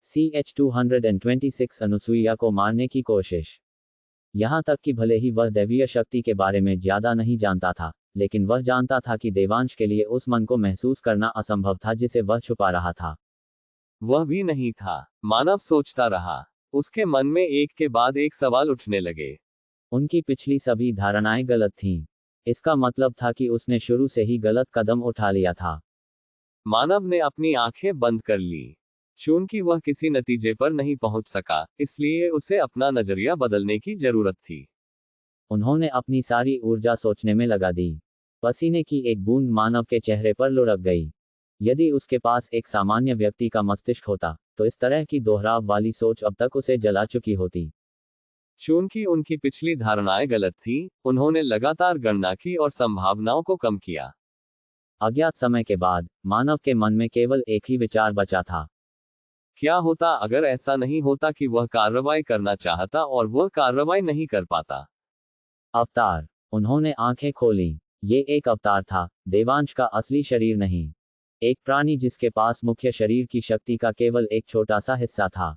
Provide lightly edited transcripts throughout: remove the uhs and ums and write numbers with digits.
CH-226 Anusuiya को मारने की कोशिश। यहाँ तक कि भले ही वह दैवीय शक्ति के बारे में ज्यादा नहीं जानता था, लेकिन वह जानता था कि देवांश के लिए उस मन को महसूस करना असंभव था जिसे वह छुपा रहा था। वह भी नहीं था। मानव सोचता रहा। उसके मन में एक के बाद एक सवाल उठने लगे। उनकी पिछली सभी धारणाएं गलत थीं। इसका मतलब था कि उसने शुरू से ही गलत कदम उठा लिया था। मानव ने अपनी आंखें बंद कर ली। चूंकि वह किसी नतीजे पर नहीं पहुंच सका, इसलिए उसे अपना नजरिया बदलने की जरूरत थी। उन्होंने अपनी सारी ऊर्जा सोचने में लगा दी। पसीने की एक बूंद मानव के चेहरे पर लुढ़क गई। यदि उसके पास एक सामान्य व्यक्ति का मस्तिष्क होता, तो इस तरह की दोहराव वाली सोच अब तक उसे जला चुकी होती। चूंकि उनकी पिछली धारणाएं गलत थीं, उन्होंने लगातार गणना की और संभावनाओं को कम किया। अज्ञात समय के बाद मानव के मन में केवल एक ही विचार बचा था। क्या होता अगर ऐसा नहीं होता कि वह कार्रवाई करना चाहता और वह कार्रवाई नहीं कर पाता? अवतार। उन्होंने आंखें खोलीं। ये एक अवतार था, देवांश का असली शरीर नहीं। एक प्राणी जिसके पास मुख्य शरीर की शक्ति का केवल एक छोटा सा हिस्सा था।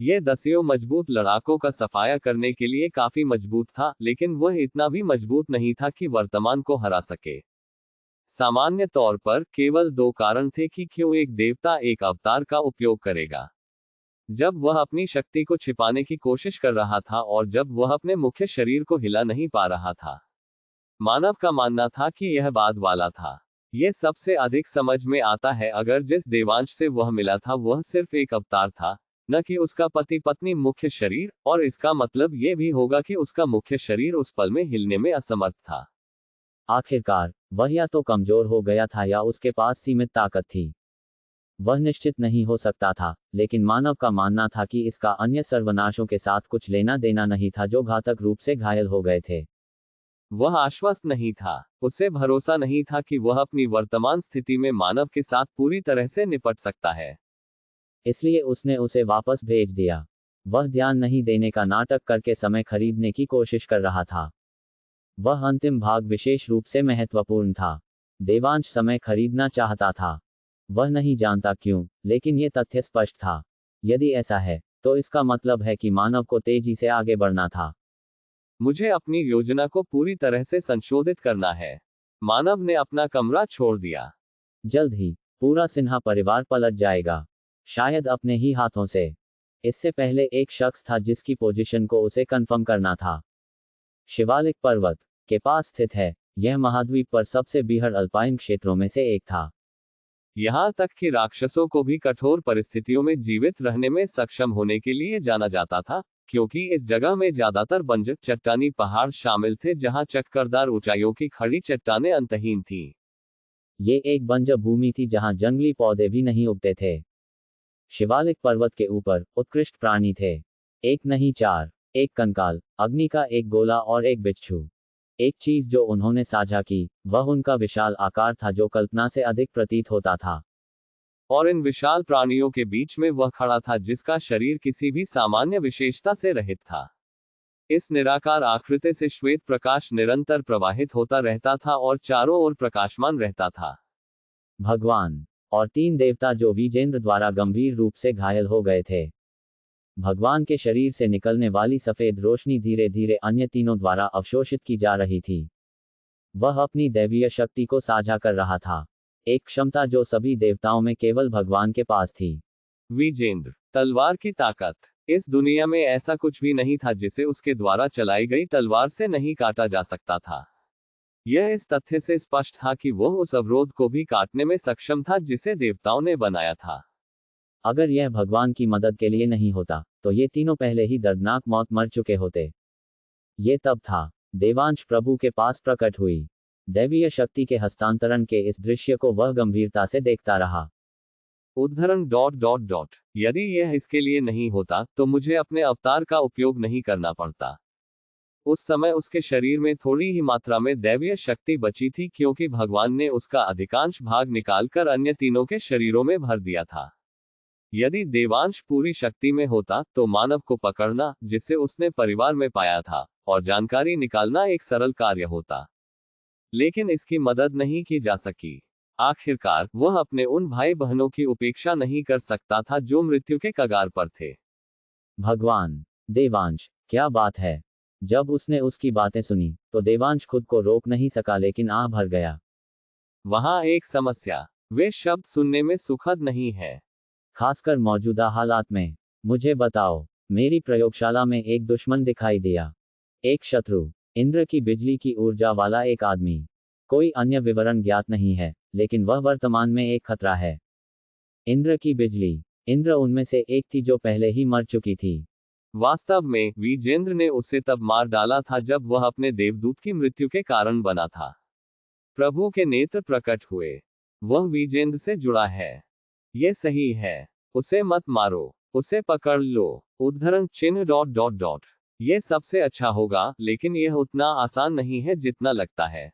यह दसियों मजबूत लड़ाकों का सफाया करने के लिए काफी मजबूत था, लेकिन वह इतना भी मजबूत नहीं था कि वर्तमान को हरा सके। सामान्य तौर पर केवल दो कारण थे कि क्यों एक देवता एक अवतार का उपयोग करेगा। जब वह अपनी शक्ति को छिपाने की कोशिश कर रहा था और जब वह अपने मुख्य शरीर को हिला नहीं पा रहा था। मानव का मानना था कि यह बाद वाला था। यह सबसे अधिक समझ में आता है अगर जिस देवांश से वह मिला था वह सिर्फ एक अवतार था, न कि उसका पति पत्नी मुख्य शरीर, और इसका मतलब यह भी होगा कि उसका मुख्य शरीर उस पल में हिलने में असमर्थ था। आखिरकार वह या तो कमजोर हो गया था या उसके पास सीमित ताकत थी। वह निश्चित नहीं हो सकता था, लेकिन मानव का मानना था कि इसका अन्य सर्वनाशों के साथ कुछ लेना देना नहीं था जो घातक रूप से घायल हो गए थे। वह आश्वस्त नहीं था। उसे भरोसा नहीं था कि वह अपनी वर्तमान स्थिति में मानव के साथ पूरी तरह से निपट सकता है। इसलिए उसने उसे वापस भेज दिया। वह ध्यान नहीं देने का नाटक करके समय खरीदने की कोशिश कर रहा था। वह अंतिम भाग विशेष रूप से महत्वपूर्ण था। देवांश समय खरीदना चाहता था। वह नहीं जानता क्यों, लेकिन यह तथ्य स्पष्ट था। यदि ऐसा है, तो इसका मतलब है कि मानव को तेजी से आगे बढ़ना था। मुझे अपनी योजना को पूरी तरह से संशोधित करना है। मानव ने अपना कमरा छोड़ दिया। जल्द ही पूरा सिन्हा परिवार पलट जाएगा, शायद अपने ही हाथों से। इससे पहले एक शख्स था जिसकी पोजीशन को उसे कंफर्म करना था। शिवालिक पर्वत के पास स्थित है। यह महाद्वीप पर सबसे बीहड़ अल्पाइन क्षेत्रों में से एक था। यहाँ तक कि राक्षसों को भी कठोर परिस्थितियों में जीवित रहने में सक्षम होने के लिए जाना जाता था, क्योंकि इस जगह में ज्यादातर बंजर चट्टानी पहाड़ शामिल थे जहाँ चक्करदार ऊंचाइयों की खड़ी चट्टानें अंतहीन थीं। ये एक बंजर भूमि थी जहाँ जंगली पौधे भी नहीं उगते थे। शिवालिक पर्वत के ऊपर उत्कृष्ट प्राणी थे। एक नहीं चार। एक कंकाल, अग्नि का एक गोला और एक बिच्छू। एक चीज जो उन्होंने साझा की, वह उनका विशाल आकार था जो कल्पना से अधिक प्रतीत होता था। और इन विशाल प्राणियों के बीच में वह खड़ा था जिसका शरीर किसी भी सामान्य विशेषता से रहित था। इस निराकार आकृति से श्वेत प्रकाश निरंतर प्रवाहित होता रहता था और चारों ओर प्रकाशमान रहता था। भगवान और तीन देवता जो विजेंद्र द्वारा गंभीर रूप से घायल हो गए थे। भगवान के शरीर से निकलने वाली सफेद रोशनी धीरे धीरे अन्य तीनों द्वारा अवशोषित की जा रही थी। वह अपनी दैवीय शक्ति को साझा कर रहा था, एक क्षमता जो सभी देवताओं में केवल भगवान के पास थी। विजेंद्र, तलवार की ताकत। इस दुनिया में ऐसा कुछ भी नहीं था जिसे उसके द्वारा चलाई गई तलवार से नहीं काटा जा सकता था। यह इस तथ्य से स्पष्ट था कि वह उस अवरोध को भी काटने में सक्षम था जिसे देवताओं ने बनाया था। अगर यह भगवान की मदद के लिए नहीं होता, तो ये तीनों पहले ही दर्दनाक मौत मर चुके होते। ये तब था, देवांश प्रभु के पास प्रकट हुई। दैवीय शक्ति के हस्तांतरण के इस दृश्य को वह गंभीरता से देखता रहा। उद्धरण डॉट डॉट डॉट यदि यह इसके लिए नहीं होता तो मुझे अपने अवतार का उपयोग नहीं करना पड़ता। उस समय उसके शरीर में थोड़ी ही मात्रा में दैवीय शक्ति बची थी क्योंकि भगवान ने उसका अधिकांश भाग निकालकर अन्य तीनों के शरीरों में भर दिया था। यदि देवांश पूरी शक्ति में होता तो मानव को पकड़ना, जिसे उसने परिवार में पाया था, और जानकारी निकालना एक सरल कार्य होता। लेकिन इसकी मदद नहीं की जा सकी। आखिरकार वह अपने उन भाई बहनों की उपेक्षा नहीं कर सकता था जो मृत्यु के कगार पर थे। भगवान! देवांश, क्या बात है? जब उसने उसकी बातें सुनी तो देवांश खुद को रोक नहीं सका, लेकिन आह भर गया। वहां एक समस्या, वे शब्द सुनने में सुखद नहीं है। खासकर मौजूदा हालात में। मुझे बताओ। मेरी प्रयोगशाला में एक दुश्मन दिखाई दिया। एक शत्रु। इंद्र की बिजली की ऊर्जा वाला एक आदमी। कोई अन्य विवरण ज्ञात नहीं है, लेकिन वह वर्तमान में एक खतरा है। इंद्र की बिजली। इंद्र उनमें से एक थी जो पहले ही मर चुकी थी। वास्तव में विजेंद्र ने उसे तब मार डाला था जब वह अपने देवदूत की मृत्यु के कारण बना था। प्रभु के नेत्र प्रकट हुए। वह विजेंद्र से जुड़ा है। ये सही है। उसे मत मारो, उसे पकड़ लो। उद्धरण चिन्ह डॉट डॉट डॉट। ये सबसे अच्छा होगा, लेकिन यह उतना आसान नहीं है जितना लगता है।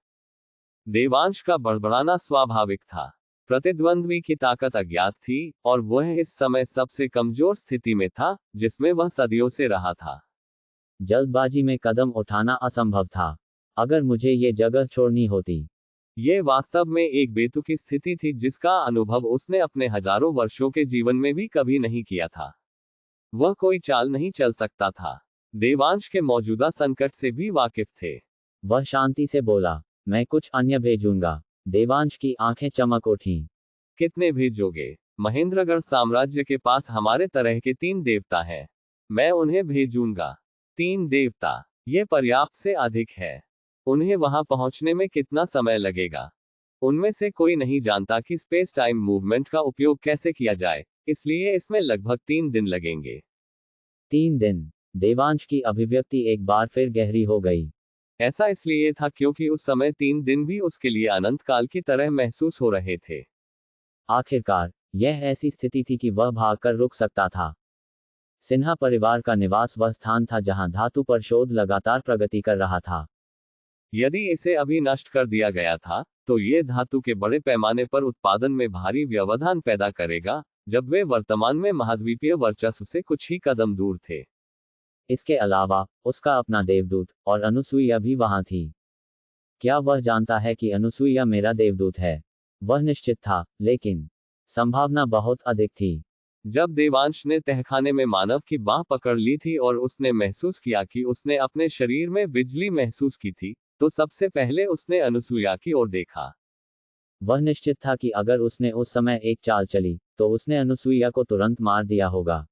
देवांश का बड़बड़ाना स्वाभाविक था। प्रतिद्वंद्वी की ताकत अज्ञात थी, और वह इस समय सबसे कमजोर स्थिति में था जिसमें वह सदियों से रहा था। जल्दबाजी में कदम उठाना असंभव था। अगर मुझे ये जगह छोड़नी होती। ये वास्तव में एक बेतुकी स्थिति थी जिसका अनुभव उसने अपने हजारों वर्षों के जीवन में भी कभी नहीं किया था। वह कोई चाल नहीं चल सकता था। देवांश के मौजूदा संकट से भी वाकिफ थे। वह शांति से बोला, मैं कुछ अन्य भेजूंगा। देवांश की आंखें चमक उठीं। कितने भेजोगे? महेंद्रगढ़ साम्राज्य के पास हमारे तरह के 3 देवता हैं। मैं उन्हें भेजूंगा। 3 देवता? ये पर्याप्त से अधिक है। उन्हें वहां पहुंचने में कितना समय लगेगा? उनमें से कोई नहीं जानता कि स्पेस टाइम मूवमेंट का उपयोग कैसे किया जाए, इसलिए इसमें लगभग 3 दिन लगेंगे। 3 दिन। देवांश की अभिव्यक्ति एक बार फिर गहरी हो गई। ऐसा इसलिए था क्योंकि उस समय 3 दिन भी उसके लिए अनंत काल की तरह महसूस हो रहे थे। आखिरकार, यह ऐसी स्थिति थी कि वह भागकर रुक सकता था। सिन्हा परिवार का निवास वह स्थान था जहां धातु पर शोध लगातार प्रगति कर रहा था। यदि इसे अभी नष्ट कर दिया गया था, तो ये धातु के बड़े पैमाने पर उत्पादन में भारी व्यवधान पैदा करेगा, जब वे वर्तमान में महाद्वीपीय वर्चस्व से कुछ ही कदम दूर थे। इसके अलावा, उसका अपना देवदूत और अनुसुईया भी वहां थी। क्या वह जानता है कि अनुसुईया मेरा देवदूत है? वह निश्चित था, लेकिन संभावना बहुत अधिक थी। जब देवांश ने तहखाने में मानव की बाह पकड़ ली थी और उसने महसूस किया कि उसने अपने शरीर में बिजली महसूस की थी, तो सबसे पहले उसने अनुसुईया की ओर देखा। वह निश्चित था कि अगर उसने उस समय एक चाल चली, तो उसने अनुसुईया को तुरंत मार दिया होगा।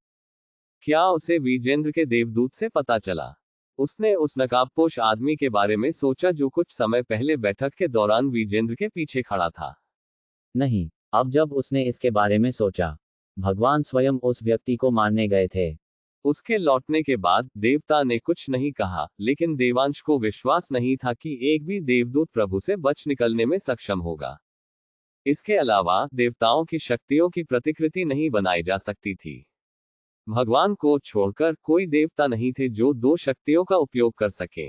क्या उसे विजेंद्र के देवदूत से पता चला? उसने उस नकाबपोश आदमी के बारे में सोचा जो कुछ समय पहले बैठक के दौरान विजेंद्र के पीछे खड़ा था। नहीं, अब जब उसने इसके बारे में सोचा, भगवान स्वयं उस व्यक्ति को मारने गए थे। उसके लौटने के बाद देवता ने कुछ नहीं कहा, लेकिन देवांश को विश्वास नहीं था कि एक भी देवदूत प्रभु से बच निकलने में सक्षम होगा। इसके अलावा देवताओं की शक्तियों की प्रतिकृति नहीं बनाई जा सकती थी। भगवान को छोड़कर कोई देवता नहीं थे जो 2 शक्तियों का उपयोग कर सके।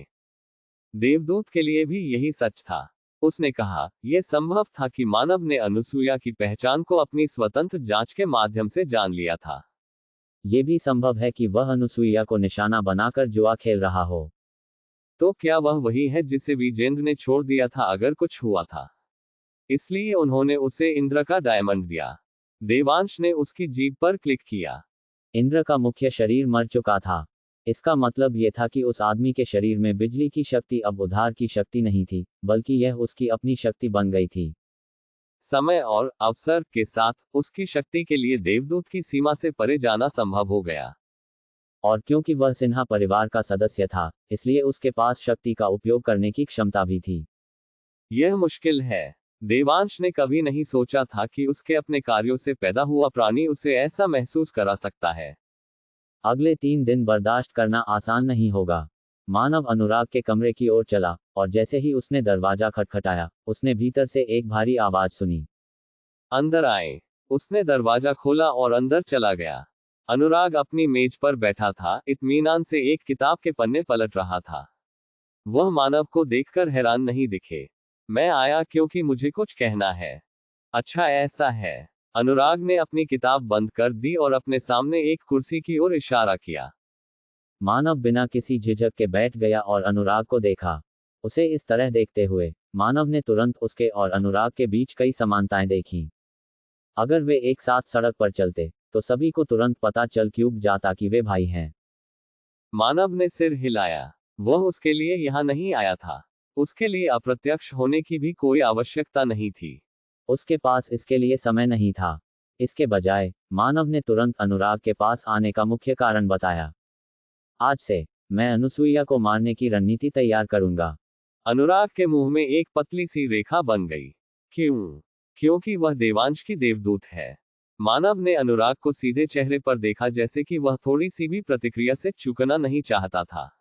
देवदूत के लिए भी यही सच था। उसने कहा, यह संभव था कि मानव ने अनुसुईया की पहचान को अपनी स्वतंत्र जांच के माध्यम से जान लिया था। ये भी संभव है कि वह अनुसुईया को निशाना बनाकर जुआ खेल रहा हो। तो क्या वह वही है जिसे विजेंद्र ने छोड़ दिया था अगर कुछ हुआ था? इसलिए उन्होंने उसे इंद्र का डायमंड दिया। देवांश ने उसकी जीभ पर क्लिक किया। इंद्र का मुख्य शरीर मर चुका था। इसका मतलब यह था कि उस आदमी के शरीर में बिजली की शक्ति अब उद्धार की शक्ति नहीं थी, बल्कि यह उसकी अपनी शक्ति बन गई थी। समय और अवसर के साथ उसकी शक्ति के लिए देवदूत की सीमा से परे जाना संभव हो गया। और क्योंकि वह सिन्हा परिवार का सदस्य था, इसलिए उसके पास शक्ति का उपयोग करने की क्षमता भी थी। यह मुश्किल है। देवांश ने कभी नहीं सोचा था कि उसके अपने कार्यों से पैदा हुआ प्राणी उसे ऐसा महसूस करा सकता है। अगले 3 दिन बर्दाश्त करना आसान नहीं होगा। मानव अनुराग के कमरे की ओर चला, और जैसे ही उसने दरवाजा खटखटाया, उसने भीतर से एक भारी आवाज सुनी। अंदर आए। उसने दरवाजा खोला और अंदर चला गया। अनुराग अपनी मेज पर बैठा था, इत्मीनान से एक किताब के पन्ने पलट रहा था। वह मानव को देखकर हैरान नहीं दिखे। मैं आया क्योंकि मुझे कुछ कहना है। अच्छा ऐसा है। अनुराग ने अपनी किताब बंद कर दी और अपने सामने एक कुर्सी की ओर इशारा किया। मानव बिना किसी झिझक के बैठ गया और अनुराग को देखा। उसे इस तरह देखते हुए, मानव ने तुरंत उसके और अनुराग के बीच कई समानताएं देखीं। अगर वे एक साथ सड़क पर चलते तो सभी को तुरंत पता चल क्यों जाता कि वे भाई हैं। मानव ने सिर हिलाया। वह उसके लिए यहाँ नहीं आया था। उसके लिए अप्रत्यक्ष होने की भी कोई आवश्यकता नहीं थी। उसके पास इसके लिए समय नहीं था। इसके बजाय मानव ने तुरंत अनुराग के पास आने का मुख्य कारण बताया। आज से मैं अनुसुईया को मारने की रणनीति तैयार करूंगा। अनुराग के मुंह में एक पतली सी रेखा बन गई। क्यों? क्योंकि वह देवांश की देवदूत है। मानव ने अनुराग को सीधे चेहरे पर देखा, जैसे कि वह थोड़ी सी भी प्रतिक्रिया से चूकना नहीं चाहता था।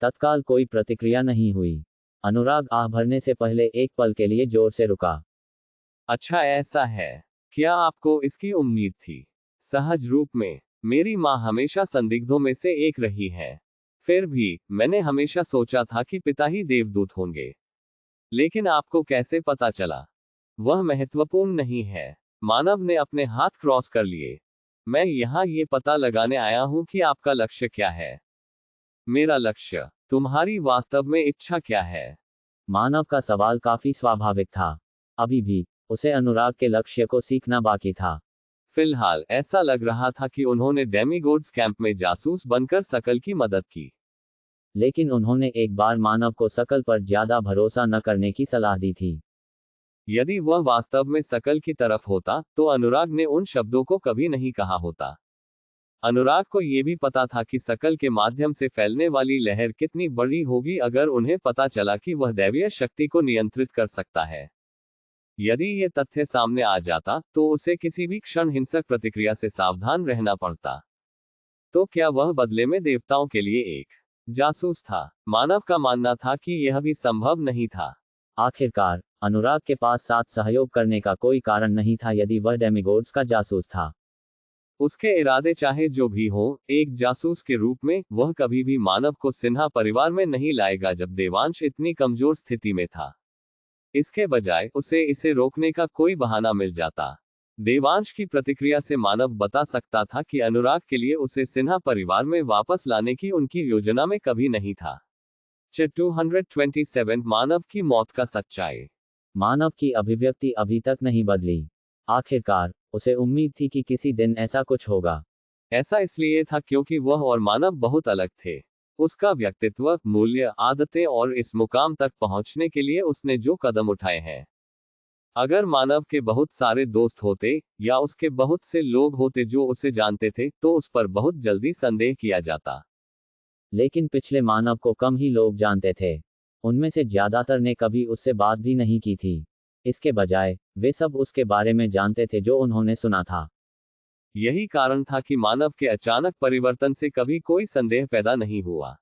तत्काल कोई प्रतिक्रिया नहीं हुई। अनुराग आह भरने से पहले एक पल के लिए जोर से रुका। अच्छा, ऐसा है। क्या आपको इसकी उम्मीद थी? सहज रूप में। मेरी माँ हमेशा संदिग्धों में से एक रही है। फिर भी मैंने हमेशा सोचा था कि पिता ही देवदूत होंगे। लेकिन आपको कैसे पता चला? वह महत्वपूर्ण नहीं है। मानव ने अपने हाथ क्रॉस कर लिए। मैं यहाँ ये पता लगाने आया हूँ कि आपका लक्ष्य क्या है। मेरा लक्ष्य? तुम्हारी वास्तव में इच्छा क्या है? मानव का सवाल काफी स्वाभाविक था। अभी भी उसे अनुराग के लक्ष्य को सीखना बाकी था। फिलहाल ऐसा लग रहा था कि उन्होंने डेमीगोड्स कैंप में जासूस बनकर सकल की मदद की। लेकिन उन्होंने एक बार मानव को सकल पर ज्यादा भरोसा न करने की सलाह दी थी। यदि वह वास्तव में सकल की तरफ होता तो अनुराग ने उन शब्दों को कभी नहीं कहा होता। अनुराग को यह भी पता था कि सकल के माध्यम से फैलने वाली लहर कितनी बड़ी होगी अगर उन्हें पता चला कि वह दैवीय शक्ति को नियंत्रित कर सकता है। यदि यह तथ्य सामने आ जाता तो उसे किसी भी क्षण हिंसक प्रतिक्रिया से सावधान रहना पड़ता। तो क्या वह बदले में देवताओं के लिए एक जासूस था? मानव का मानना था कि यह भी संभव नहीं था। आखिरकार अनुराग के पास साथ सहयोग करने का कोई कारण नहीं था यदि वह डेमिगोड्स का जासूस था। उसके इरादे चाहे जो भी हो, एक जासूस के रूप में वह कभी भी मानव को सिन्हा परिवार में नहीं लाएगा जब देवांश इतनी कमजोर स्थिति में था। इसके बजाय उसे इसे रोकने का कोई बहाना मिल जाता। देवांश की प्रतिक्रिया से मानव बता सकता था कि अनुराग के लिए उसे सिन्हा परिवार में वापस लाने की उनकी योजना में कभी नहीं था। 227 मानव की मौत का सच्चाई। मानव की अभिव्यक्ति अभी तक नहीं बदली। आखिरकार उसे उम्मीद थी कि किसी दिन ऐसा कुछ होगा। ऐसा इसलिए था क्योंकि वह और मानव बहुत अलग थे। उसका व्यक्तित्व, मूल्य, आदतें और इस मुकाम तक पहुंचने के लिए उसने जो कदम उठाए हैं। अगर मानव के बहुत सारे दोस्त होते या उसके बहुत से लोग होते जो उसे जानते थे तो उस पर बहुत जल्दी संदेह किया जाता। लेकिन पिछले मानव को कम ही लोग जानते थे। उनमें से ज्यादातर ने कभी उससे बात भी नहीं की थी। इसके बजाय वे सब उसके बारे में जानते थे जो उन्होंने सुना था। यही कारण था कि मानव के अचानक परिवर्तन से कभी कोई संदेह पैदा नहीं हुआ।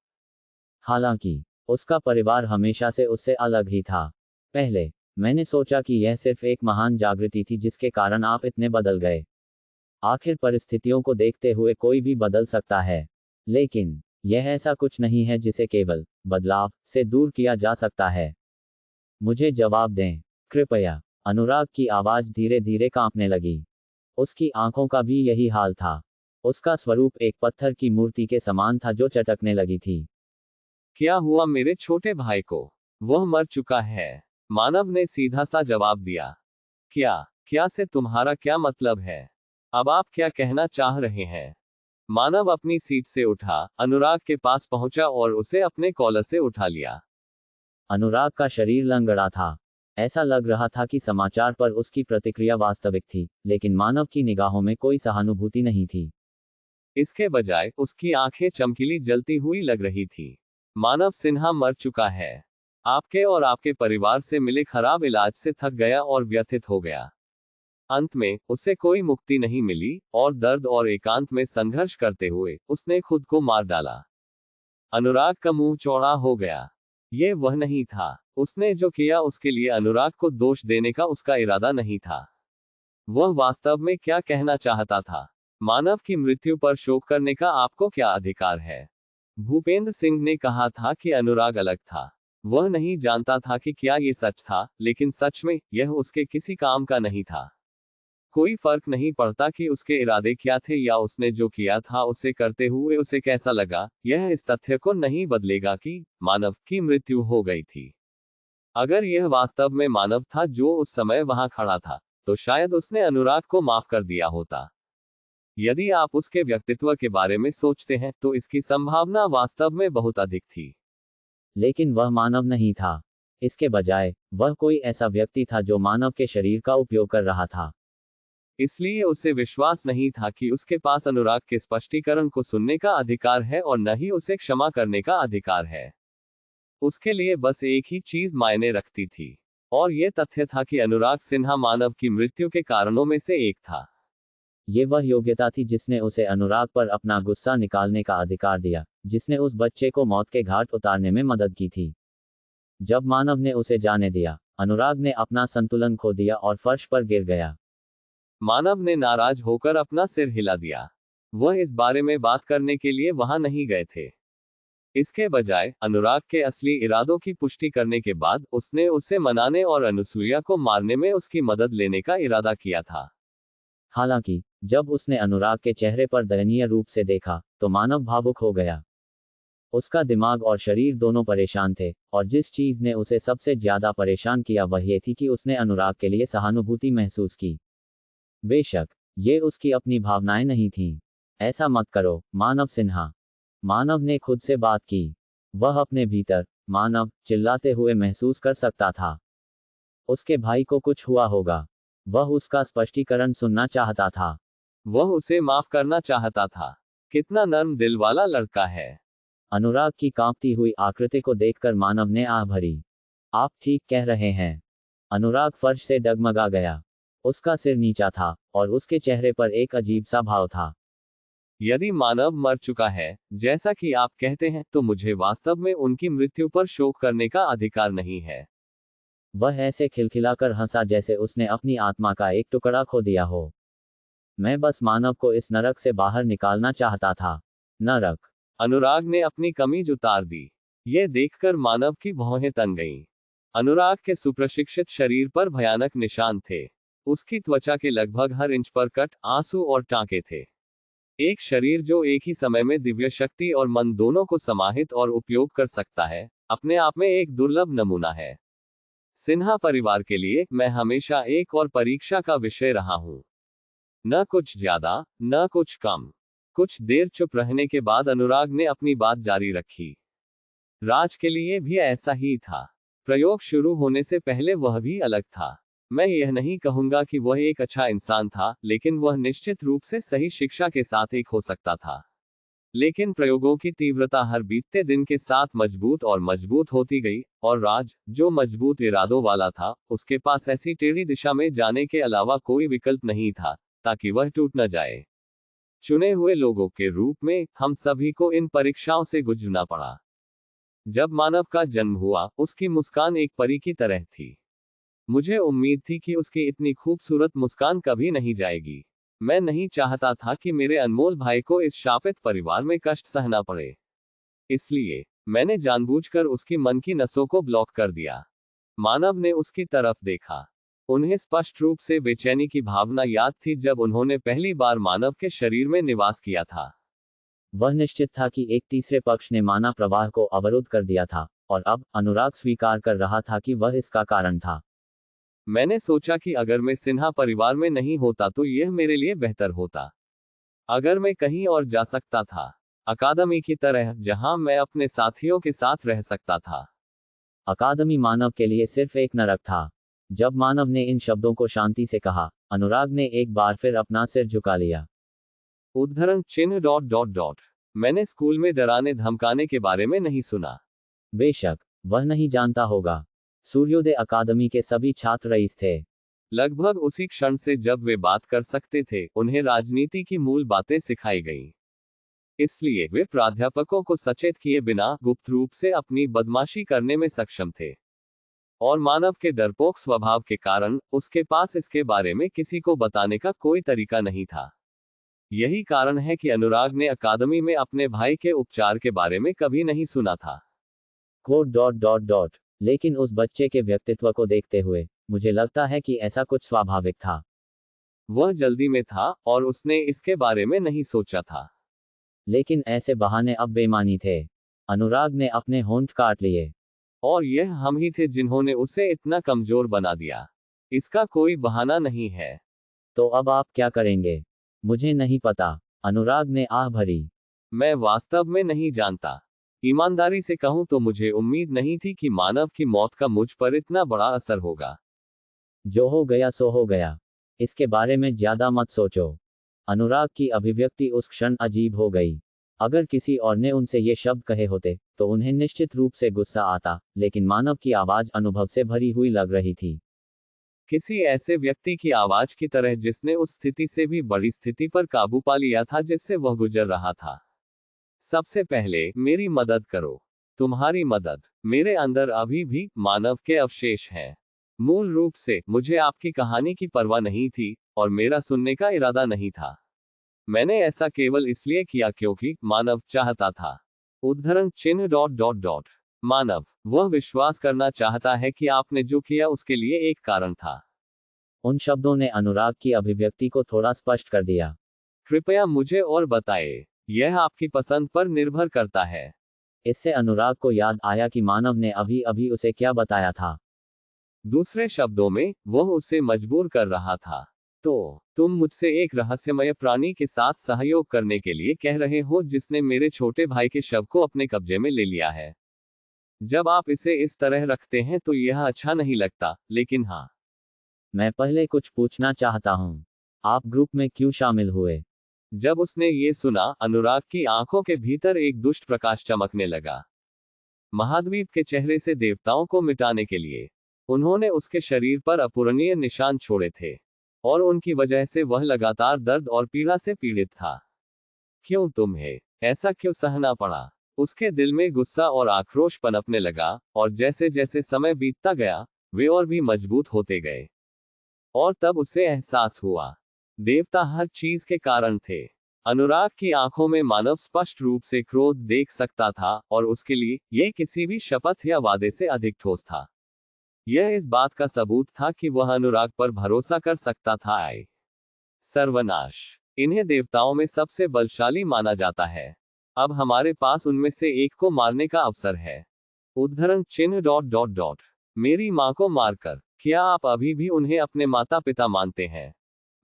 हालांकि उसका परिवार हमेशा से उससे अलग ही था। पहले मैंने सोचा कि यह सिर्फ एक महान जागृति थी जिसके कारण आप इतने बदल गए। आखिर परिस्थितियों को देखते हुए कोई भी बदल सकता है। लेकिन यह ऐसा कुछ नहीं है जिसे केवल बदलाव से दूर किया जा सकता है। मुझे जवाब दें, कृपया। अनुराग की आवाज धीरे धीरे कांपने लगी। उसकी आंखों का भी यही हाल था। उसका स्वरूप एक पत्थर की मूर्ति के समान था जो चटकने लगी थी। क्या हुआ मेरे छोटे भाई को? वह मर चुका है। मानव ने सीधा सा जवाब दिया। क्या से तुम्हारा क्या मतलब है? अब आप क्या कहना चाह रहे हैं? मानव अपनी सीट से उठा, अनुराग के पास पहुंचा और उसे अपने कॉलर से उठा लिया। अनुराग का शरीर लंगड़ा था। ऐसा लग रहा था कि समाचार पर उसकी प्रतिक्रिया वास्तविक थी, लेकिन मानव की निगाहों में कोई सहानुभूति नहीं थी। इसके बजाय उसकी आंखें चमकीली जलती हुई लग रही थी। मानव सिन्हा मर चुका है। आपके और आपके परिवार से मिले खराब इलाज से थक गया और व्यथित हो गया। अंत में उसे कोई मुक्ति नहीं मिली और दर्द और एकांत में संघर्ष करते हुए उसने खुद को मार डाला। अनुराग का मुंह चौड़ा हो गया। यह वह नहीं था। उसने जो किया उसके लिए अनुराग को दोष देने का उसका इरादा नहीं था। वह वास्तव में क्या कहना चाहता था? मानव की मृत्यु पर शोक करने का आपको क्या अधिकार है? भूपेंद्र सिंह ने कहा था कि अनुराग अलग था। वह नहीं जानता था कि क्या ये सच था, लेकिन सच में यह उसके किसी काम का नहीं था। कोई फर्क नहीं पड़ता कि उसके इरादे क्या थे या उसने जो किया था उसे करते हुए उसे कैसा लगा, यह इस तथ्य को नहीं बदलेगा कि मानव की मृत्यु हो गई थी। अगर यह वास्तव में मानव था जो उस समय वहां खड़ा था, तो शायद उसने अनुराग को माफ कर दिया होता। यदि आप उसके व्यक्तित्व के बारे में सोचते हैं तो इसकी संभावना वास्तव में बहुत अधिक थी। लेकिन वह मानव नहीं था। इसके बजाय वह कोई ऐसा व्यक्ति था जो मानव के शरीर का उपयोग कर रहा था। इसलिए उसे विश्वास नहीं था कि उसके पास अनुराग के स्पष्टीकरण को सुनने का अधिकार है और न ही उसे क्षमा करने का अधिकार है। उसके लिए बस एक ही चीज मायने रखती थी, और यह तथ्य था कि अनुराग सिन्हा मानव की मृत्यु के कारणों में से एक था। ये वह योग्यता थी जिसने उसे अनुराग पर अपना गुस्सा निकालने का अधिकार दिया, जिसने उस बच्चे को मौत के घाट उतारने में मदद की थी। जब मानव ने उसे जाने दिया, अनुराग ने अपना संतुलन खो दिया और फर्श पर गिर गया। मानव ने नाराज होकर अपना सिर हिला दिया। वह इस बारे में बात करने के लिए वहां नहीं गए थे। इसके बजाय अनुराग के असली इरादों की पुष्टि करने के बाद उसने उसे मनाने और अनुसुईया को मारने में उसकी मदद लेने का इरादा किया था। हालांकि जब उसने अनुराग के चेहरे पर दयनीय रूप से देखा, तो मानव भावुक हो गया। उसका दिमाग और शरीर दोनों परेशान थे, और जिस चीज ने उसे सबसे ज्यादा परेशान किया वह ये थी कि उसने अनुराग के लिए सहानुभूति महसूस की। बेशक ये उसकी अपनी भावनाएं नहीं थीं। ऐसा मत करो, मानव सिन्हा। मानव ने खुद से बात की। वह अपने भीतर मानव चिल्लाते हुए महसूस कर सकता था। उसके भाई को कुछ हुआ होगा। वह उसका स्पष्टीकरण सुनना चाहता था। वह उसे माफ करना चाहता था। कितना नर्म दिल वाला लड़का है। अनुराग की कांपती हुई आकृति को देखकर मानव ने आह भरी। आप ठीक कह रहे हैं। अनुराग फर्श से डगमगा गया। उसका सिर नीचा था, और उसके चेहरे पर एक अजीब सा भाव था। यदि मानव मर चुका है, जैसा कि आप कहते हैं, तो मुझे वास्तव में उनकी मृत्यु पर शोक करने का अधिकार नहीं है। वह ऐसे खिलखिलाकर हंसा जैसे उसने अपनी आत्मा का एक टुकड़ा खो दिया हो। मैं बस मानव को इस नरक से बाहर निकालना चाहता था। नरक। अनुराग ने अपनी कमीज उतार दी। यह देखकर मानव की भौहें तन गईं। अनुराग के सुप्रशिक्षित शरीर पर भयानक निशान थे। उसकी त्वचा के लगभग हर इंच पर कट, आंसू और टांके थे। एक शरीर जो एक ही समय में दिव्य शक्ति और मन दोनों को समाहित और उपयोग कर सकता है, अपने आप में एक दुर्लभ नमूना है। सिन्हा परिवार के लिए मैं हमेशा एक और परीक्षा का विषय रहा हूं। न कुछ ज्यादा, न कुछ कम। कुछ देर चुप रहने के बाद अनुराग ने अपनी बात जारी रखी। राज के लिए भी ऐसा ही था। प्रयोग शुरू होने से पहले वह भी अलग था। मैं यह नहीं कहूंगा कि वह एक अच्छा इंसान था, लेकिन वह निश्चित रूप से सही शिक्षा के साथ एक हो सकता था। लेकिन प्रयोगों की तीव्रता हर बीतते दिन के साथ मजबूत और मजबूत होती गई, और राज, जो मजबूत इरादों वाला था, उसके पास ऐसी टेढ़ी दिशा में जाने के अलावा कोई विकल्प नहीं था, ताकि वह टूट न जाए। चुने हुए लोगों के रूप में हम सभी को इन परीक्षाओं से गुजरना पड़ा। जब मानव का जन्म हुआ, उसकी मुस्कान एक परी की तरह थी। मुझे उम्मीद थी कि उसकी इतनी खूबसूरत मुस्कान कभी नहीं जाएगी। मैं नहीं चाहता था कि मेरे अनमोल भाई को इस शापित परिवार में कष्ट सहना पड़े। इसलिए मैंने जानबूझकर उसकी मन की नसों को ब्लॉक कर दिया। मानव ने उसकी तरफ देखा। उन्हें स्पष्ट रूप से बेचैनी की भावना याद थी जब उन्होंने पहली बार मानव के शरीर में निवास किया था। वह निश्चित था कि एक तीसरे पक्ष ने माना प्रवाह को अवरुद्ध कर दिया था, और अब अनुराग स्वीकार कर रहा था कि वह इसका कारण था। मैंने सोचा कि अगर मैं सिन्हा परिवार में नहीं होता तो यह मेरे लिए बेहतर होता। अगर मैं कहीं और जा सकता था, अकादमी की तरह, जहां मैं अपने साथियों के साथ रह सकता था। अकादमी मानव के लिए सिर्फ एक नरक था। जब मानव ने इन शब्दों को शांति से कहा, अनुराग ने एक बार फिर अपना सिर झुका लिया। उद्धरण चिन्ह डॉट डॉट डॉट। मैंने स्कूल में डराने धमकाने के बारे में नहीं सुना। बेशक वह नहीं जानता होगा। सूर्योदय अकादमी के सभी छात्र रईस थे। लगभग उसी क्षण से जब वे बात कर सकते थे, उन्हें राजनीति की मूल बातें सिखाई गईं। इसलिए वे प्राध्यापकों को सचेत किए बिना गुप्त रूप से अपनी बदमाशी करने में सक्षम थे। और मानव के डरपोक स्वभाव के कारण उसके पास इसके बारे में किसी को बताने का कोई तरीका नहीं था। यही कारण है कि अनुराग ने अकादमी में अपने भाई के उपचार के बारे में कभी नहीं सुना था। Code dot dot dot. लेकिन उस बच्चे के व्यक्तित्व को देखते हुए मुझे लगता है कि ऐसा कुछ स्वाभाविक था। वह जल्दी में था और उसने इसके बारे में नहीं सोचा था। लेकिन ऐसे बहाने अब बेमानी थे। अनुराग ने अपने होंठ काट लिए। और यह हम ही थे जिन्होंने उसे इतना कमजोर बना दिया। इसका कोई बहाना नहीं है। तो अब आप क्या करेंगे? मुझे नहीं पता, अनुराग ने आह भरी। मैं वास्तव में नहीं जानता। ईमानदारी से कहूं तो मुझे उम्मीद नहीं थी कि मानव की मौत का मुझ पर इतना बड़ा असर होगा। जो हो गया सो हो गया, इसके बारे में ज्यादा मत सोचो। अनुराग की अभिव्यक्ति उस क्षण अजीब हो गई। अगर किसी और ने उनसे ये शब्द कहे होते तो उन्हें निश्चित रूप से गुस्सा आता, लेकिन मानव की आवाज अनुभव से भरी हुई लग रही थी। किसी ऐसे व्यक्ति की आवाज की तरह जिसने उस स्थिति से भी बड़ी स्थिति पर काबू पा लिया था जिससे वह गुजर रहा था। सबसे पहले मेरी मदद करो। तुम्हारी मदद। मेरे अंदर अभी भी मानव के अवशेष हैं। मूल रूप से मुझे आपकी कहानी की परवाह नहीं थी और मेरा सुनने का इरादा नहीं था। मैंने ऐसा केवल इसलिए किया क्योंकि मानव चाहता था। उद्धरण चिन्ह डॉट डॉट डॉट। मानव, वह विश्वास करना चाहता है कि आपने जो किया उसके लिए एक कारण था। उन शब्दों ने अनुराग की अभिव्यक्ति को थोड़ा स्पष्ट कर दिया। कृपया मुझे और बताएं। यह आपकी पसंद पर निर्भर करता है। इससे अनुराग को याद आया कि मानव ने अभी अभी उसे क्या बताया था। दूसरे शब्दों में, वह उसे मजबूर कर रहा था। तो तुम मुझसे एक रहस्यमय प्राणी के साथ सहयोग करने के लिए कह रहे हो जिसने मेरे छोटे भाई के शव को अपने कब्जे में ले लिया है। जब आप इसे इस तरह रखते हैं तो यह अच्छा नहीं लगता, लेकिन हाँ। मैं पहले कुछ पूछना चाहता हूँ, आप ग्रुप में क्यों शामिल हुए? जब उसने ये सुना, अनुराग की आंखों के भीतर एक दुष्ट प्रकाश चमकने लगा। महाद्वीप के चेहरे से देवताओं को मिटाने के लिए उन्होंने उसके शरीर पर अपूरणीय निशान छोड़े थे, और उनकी वजह से वह लगातार दर्द और पीड़ा से पीड़ित था। क्यों तुम्हें ऐसा क्यों सहना पड़ा? उसके दिल में गुस्सा और आक्रोश पनपने लगा, और जैसे जैसे समय बीतता गया, वे और भी मजबूत होते गए। और तब उसे एहसास हुआ, देवता हर चीज के कारण थे। अनुराग की आंखों में मानव स्पष्ट रूप से क्रोध देख सकता था, और उसके लिए यह किसी भी शपथ या वादे से अधिक ठोस था। यह इस बात का सबूत था कि वह अनुराग पर भरोसा कर सकता था। आए सर्वनाश, इन्हें देवताओं में सबसे बलशाली माना जाता है। अब हमारे पास उनमें से एक को मारने का अवसर है। उद्धरण चिन्ह डॉट डॉट डॉट। मेरी मां को मारकर क्या आप अभी भी उन्हें अपने माता पिता मानते हैं?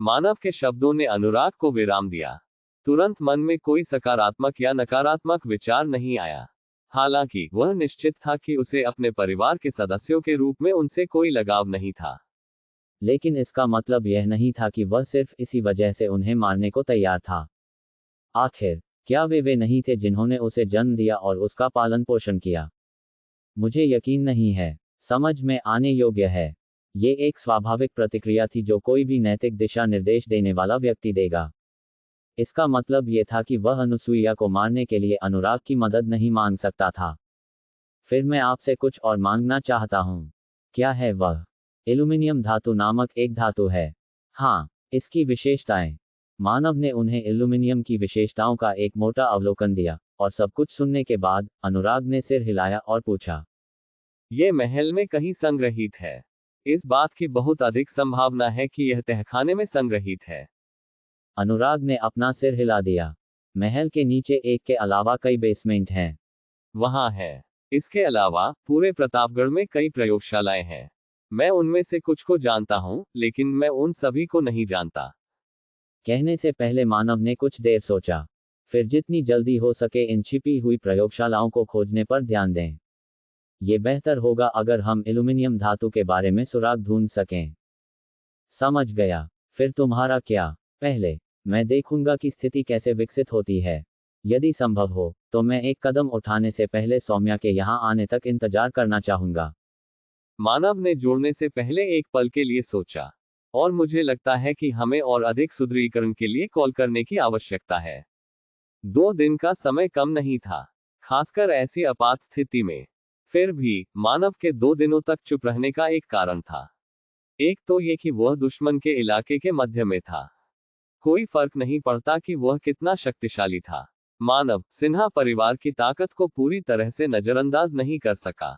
मानव के शब्दों ने अनुराग को विराम दिया। तुरंत मन में कोई सकारात्मक या नकारात्मक विचार नहीं आया। हालांकि वह निश्चित था कि उसे अपने परिवार के सदस्यों के रूप में उनसे कोई लगाव नहीं था। लेकिन इसका मतलब यह नहीं था कि वह सिर्फ इसी वजह से उन्हें मारने को तैयार था। आखिर क्या वे नहीं थे जिन्होंने उसे जन्म दिया और उसका पालन पोषण किया? मुझे यकीन नहीं है। समझ में आने योग्य है। ये एक स्वाभाविक प्रतिक्रिया थी जो कोई भी नैतिक दिशा निर्देश देने वाला व्यक्ति देगा। इसका मतलब ये था कि वह अनुसुईया को मारने के लिए अनुराग की मदद नहीं मांग सकता था। फिर मैं आपसे कुछ और मांगना चाहता हूँ। क्या है वह? एल्यूमिनियम धातु नामक एक धातु है। हाँ, इसकी विशेषताएं। मानव ने उन्हें एल्यूमिनियम की विशेषताओं का एक मोटा अवलोकन दिया, और सब कुछ सुनने के बाद अनुराग ने सिर हिलाया और पूछा, ये महल में कहीं संग्रहित है? इस बात की बहुत अधिक संभावना है कि यह तहखाने में संग्रहित है। अनुराग ने अपना सिर हिला दिया। महल के नीचे एक के अलावा कई बेसमेंट हैं। वहां है। इसके अलावा पूरे प्रतापगढ़ में कई प्रयोगशालाएं हैं। मैं उनमें से कुछ को जानता हूं, लेकिन मैं उन सभी को नहीं जानता। कहने से पहले मानव ने कुछ देर सोचा। फिर जितनी जल्दी हो सके इन छिपी हुई प्रयोगशालाओं को खोजने पर ध्यान दें। ये बेहतर होगा अगर हम एल्यूमिनियम धातु के बारे में सुराग ढूंढ सकें। समझ गया। फिर तुम्हारा क्या? पहले मैं देखूंगा कि स्थिति कैसे विकसित होती है। यदि संभव हो तो मैं एक कदम उठाने से पहले सौम्या के यहाँ आने तक इंतजार करना चाहूंगा। मानव ने जुड़ने से पहले एक पल के लिए सोचा, और मुझे लगता है कि हमें और अधिक सुदृढ़ीकरण के लिए कॉल करने की आवश्यकता है। 2 दिन का समय कम नहीं था, खासकर ऐसी आपात स्थिति में। फिर भी मानव के 2 दिनों तक चुप रहने का एक कारण था। एक तो ये कि वह दुश्मन के इलाके के मध्य में था। कोई फर्क नहीं पड़ता कि वह कितना शक्तिशाली था, मानव सिन्हा परिवार की ताकत को पूरी तरह से नजरअंदाज नहीं कर सका।